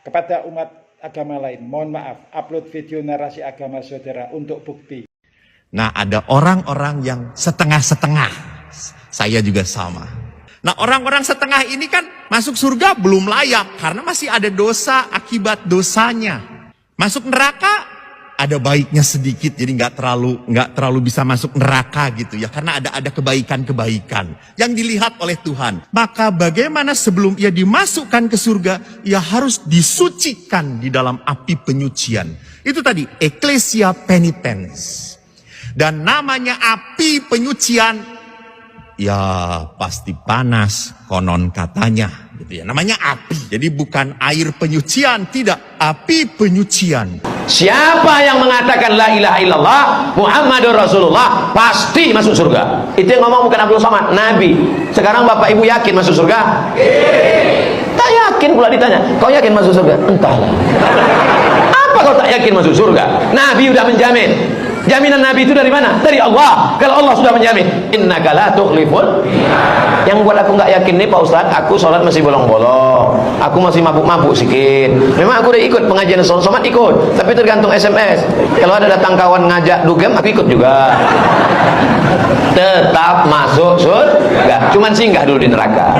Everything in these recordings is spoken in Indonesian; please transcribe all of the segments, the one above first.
Kepada umat agama lain, mohon maaf, upload video narasi agama saudara untuk bukti. Nah, ada orang-orang yang setengah-setengah. Saya juga sama. Nah, orang-orang setengah ini kan masuk surga belum layak karena masih ada dosa akibat dosanya. Masuk neraka ada baiknya sedikit, jadi nggak terlalu bisa masuk neraka gitu ya, karena ada kebaikan-kebaikan yang dilihat oleh Tuhan. Maka bagaimana sebelum ia dimasukkan ke surga, ia harus disucikan di dalam api penyucian. Itu tadi ecclesia penitens. Dan namanya api penyucian, ya pasti panas konon katanya gitu ya. Namanya api. Jadi bukan air penyucian, tidak, api penyucian. Siapa yang mengatakan la ilaha illallah Muhammadur Rasulullah pasti masuk surga. Itu yang ngomong bukan Abdul Somad, Nabi. Sekarang Bapak Ibu yakin masuk surga? Tak yakin pula ditanya, kau yakin masuk surga? Entahlah. Apa kau tak yakin masuk surga? Nabi udah menjamin. Jaminan Nabi itu dari mana? Dari Allah. Kalau Allah sudah menjamin, innaka la tukhliful. Yang buat aku nggak yakin nih Pak Ustadz, aku sholat masih bolong-bolong, aku masih mabuk-mabuk sedikit. Memang aku udah ikut pengajian sholat ikut, tapi tergantung SMS. Kalau ada datang kawan ngajak dugem, aku ikut juga. Tetap masuk surga. Cuman singgah dulu di neraka.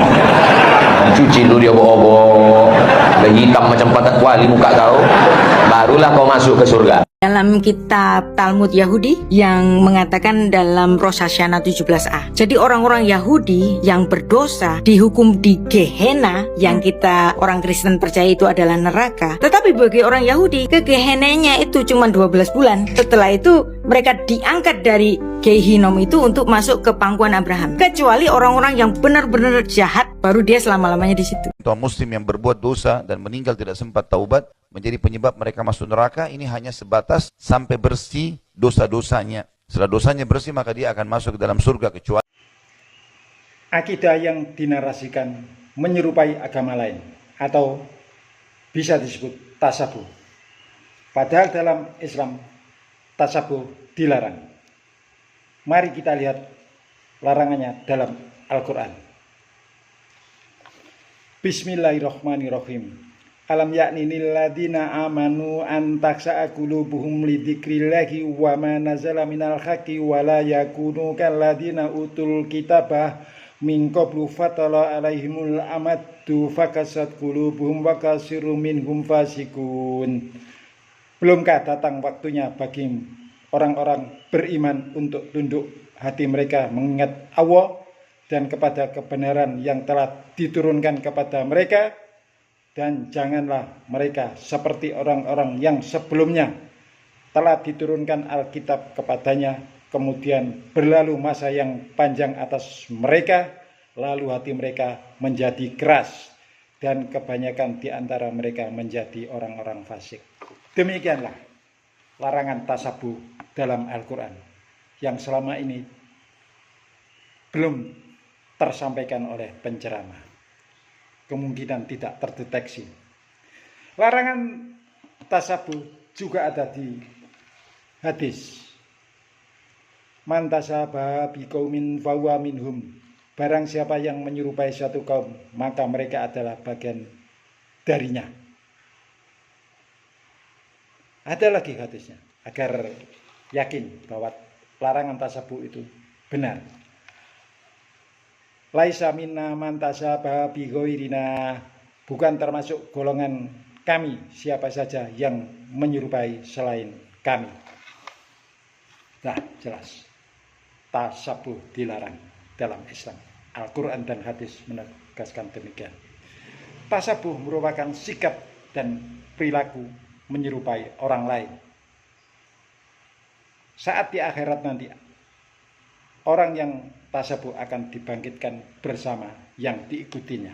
Cuci dulu dia bobo, udah hitam macam patat kuali muka kau, barulah kau masuk ke surga. Dalam kitab Talmud Yahudi yang mengatakan dalam Rosh-Hashanah 17a. Jadi orang-orang Yahudi yang berdosa dihukum di Gehenna, yang kita orang Kristen percaya itu adalah neraka. Tetapi bagi orang Yahudi, ke Gehenna-nya itu cuma 12 bulan. Setelah itu mereka diangkat dari Gehinom itu untuk masuk ke pangkuan Abraham. Kecuali orang-orang yang benar-benar jahat, baru dia selama-lamanya di situ. Kaum muslim yang berbuat dosa dan meninggal tidak sempat taubat menjadi penyebab mereka masuk neraka, ini hanya sebatas sampai bersih dosa-dosanya. Setelah dosanya bersih, maka dia akan masuk ke dalam surga, kecuali Akidah yang dinarasikan menyerupai agama lain atau bisa disebut tasabuh. Padahal dalam Islam tasabuh dilarang. Mari kita lihat larangannya dalam Al-Quran. Bismillahirrahmanirrahim. Alam yakni lilladzina amanu an taksa'a qulubuhum lidzikrillahi wa ma nazala minal haqqi wa la yakunu kalladzina utul kitabah min qablu fatala alaihimul amaddu fakasat qulubuhum wa kasirun minhum fasikun. Belumkah datang waktunya bagi orang-orang beriman untuk tunduk hati mereka mengingat Allah dan kepada kebenaran yang telah diturunkan kepada mereka, dan janganlah mereka seperti orang-orang yang sebelumnya telah diturunkan Alkitab kepadanya, kemudian berlalu masa yang panjang atas mereka, lalu hati mereka menjadi keras dan kebanyakan di antara mereka menjadi orang-orang fasik. Demikianlah larangan tasabuh dalam Al-Quran yang selama ini belum tersampaikan oleh penceramah. Kemungkinan tidak terdeteksi. Larangan tasabuh juga ada di hadis. Man tasabbaha biqaumin fahuwa minhum. Barang siapa yang menyerupai suatu kaum, maka mereka adalah bagian darinya. Ada lagi hadisnya agar yakin bahwa larangan tasabuh itu benar. Laisa minna man tasabbaha bi ghairina, bukan termasuk golongan kami siapa saja yang menyerupai selain kami. Nah, jelas tasabuh dilarang dalam Islam. Al-Quran dan hadis menegaskan demikian. Tasabuh merupakan sikap dan perilaku menyerupai orang lain. Saat di akhirat nanti, orang yang tasabuh akan dibangkitkan bersama yang diikutinya.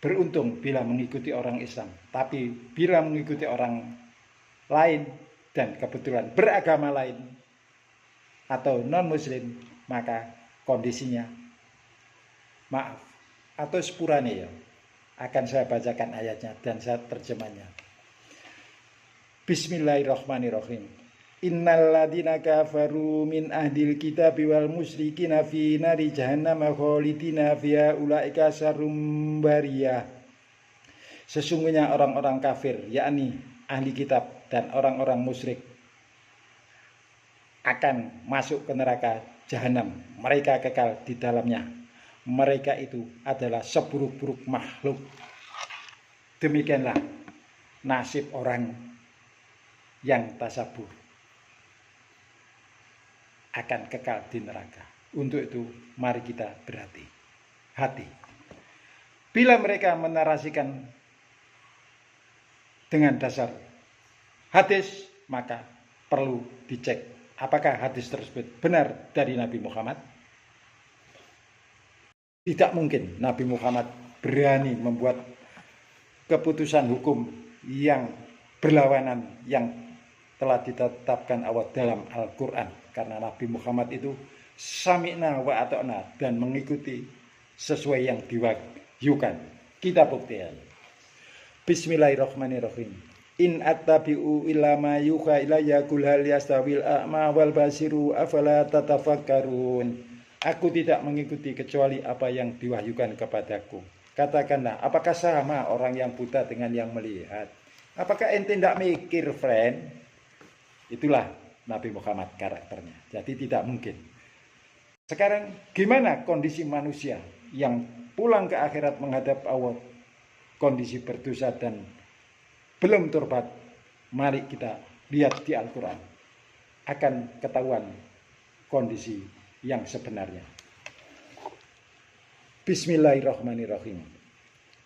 Beruntung bila mengikuti orang Islam, tapi bila mengikuti orang lain dan kebetulan beragama lain atau non-muslim, maka kondisinya maaf atau sepurane ya, akan saya bacakan ayatnya dan saya terjemahnya. Bismillahirrahmanirrahim. Innal ladina kafaru min ahlil kitabi wal musyrikina fi nari jahannam khalidina fiha ulaika syarrum bariyah. Sesungguhnya orang-orang kafir, yakni ahli kitab dan orang-orang musyrik, akan masuk ke neraka jahanam. Mereka kekal di dalamnya. Mereka itu adalah seburuk-buruk makhluk. Demikianlah nasib orang yang tasabur, akan kekal di neraka. Untuk itu mari kita berhati-hati. Bila mereka menarasikan dengan dasar hadis, maka perlu dicek apakah hadis tersebut benar dari Nabi Muhammad. Tidak mungkin Nabi Muhammad berani membuat keputusan hukum yang berlawanan yang telah ditetapkan Allah dalam Al-Quran. Karena Nabi Muhammad itu sami'na wa ata'na, dan mengikuti sesuai yang diwahyukan. Kita buktikan. Bismillahirrahmanirrahim. In attabi'u illa ma yuha ilayya qul hal yastawil a'ma wal basiru afala tatafakkarun. Aku tidak mengikuti kecuali apa yang diwahyukan kepadaku. Katakanlah, apakah sama orang yang buta dengan yang melihat? Apakah ente tidak mikir, friend? Itulah Nabi Muhammad karakternya. Jadi tidak mungkin. Sekarang gimana kondisi manusia yang pulang ke akhirat menghadap Allah, kondisi berdosa dan belum tobat? Mari kita lihat di Al-Quran. Akan ketahuan kondisi yang sebenarnya. Bismillahirrahmanirrahim.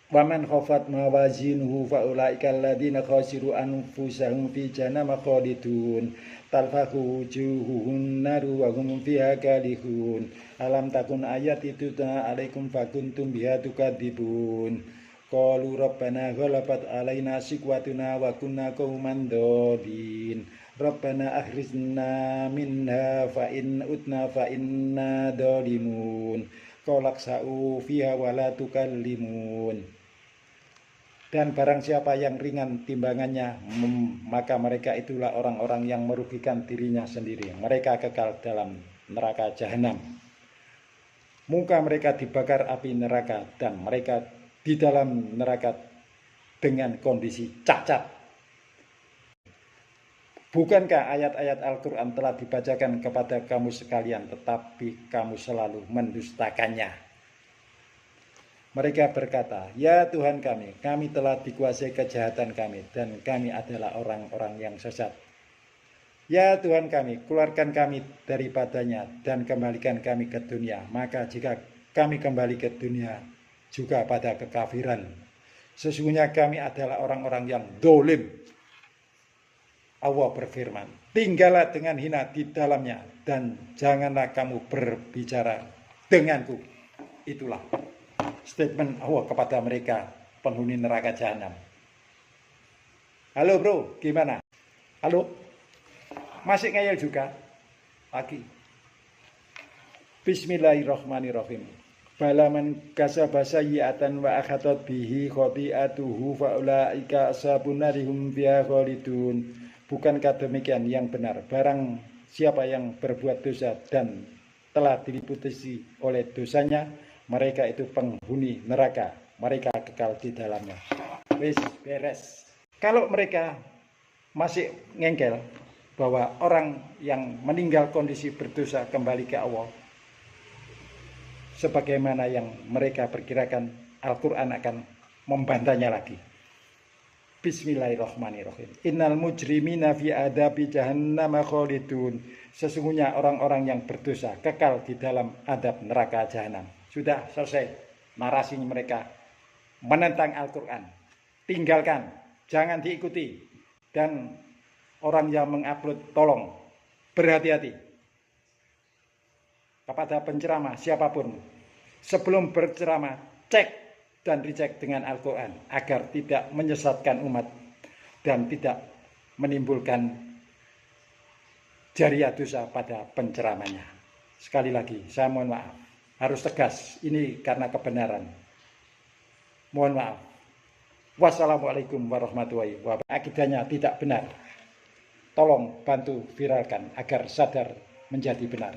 Wa man khafat mawazinuhu fa ulaika alladziina khasiru anfusahum fi jahannam khalidun talfahu wujuhuhum naru wa hum fiha kalihun. Alam takun ayati tutla alaikum fakuntum biha tukadzibun. Qalu rabbana ghalabat alaina shiqwatuna wa kunna qauman dhalin. Rabbana akhrijna minha fa in utna fa inna dhalimun. Qalaksa'u fiha wa la tukallimun. Dan barang siapa yang ringan timbangannya, maka mereka itulah orang-orang yang merugikan dirinya sendiri. Mereka kekal dalam neraka jahanam. Muka mereka dibakar api neraka, dan mereka di dalam neraka dengan kondisi cacat. Bukankah ayat-ayat Al-Quran telah dibacakan kepada kamu sekalian, tetapi kamu selalu mendustakannya? Mereka berkata, ya Tuhan kami telah dikuasai kejahatan kami, dan kami adalah orang-orang yang sesat. Ya Tuhan kami, keluarkan kami daripadanya, dan kembalikan kami ke dunia. Maka jika kami kembali ke dunia, juga pada kekafiran. Sesungguhnya kami adalah orang-orang yang dolim. Allah berfirman, tinggallah dengan hina di dalamnya, dan janganlah kamu berbicara denganku. Itulah statement Allah kepada mereka penghuni neraka jahanam. Halo bro, gimana? Halo? Masih ngeyel juga? Lagi. Bismillahirrahmanirrahim. Balaman kasaba sayyi'atan wa akhatat bihi khati'atuhu fa ulaika ashabun nar hum fiha khalidun. Bukankah demikian yang benar? Barang siapa yang berbuat dosa dan telah diliputi oleh dosanya, mereka itu penghuni neraka. Mereka kekal di dalamnya. Wis beres. Kalau mereka masih ngengkel bahwa orang yang meninggal kondisi berdosa kembali ke Allah, sebagaimana yang mereka perkirakan, Al-Quran akan membantahnya lagi. Bismillahirrahmanirrahim. Innal mujrimina fi adabi jahannam khalidun. Sesungguhnya orang-orang yang berdosa kekal di dalam adab neraka jahanam. Sudah selesai narasinya mereka menentang Al-Quran. Tinggalkan, jangan diikuti. Dan orang yang mengupload, tolong berhati-hati kepada penceramah siapapun. Sebelum berceramah, cek dan dicek dengan Al-Quran agar tidak menyesatkan umat dan tidak menimbulkan jariah dosa pada penceramahnya. Sekali lagi, saya mohon maaf, harus tegas, ini karena kebenaran. Mohon maaf. Wassalamualaikum warahmatullahi wabarakatuh. Akidahnya tidak benar. Tolong bantu viralkan agar sadar menjadi benar.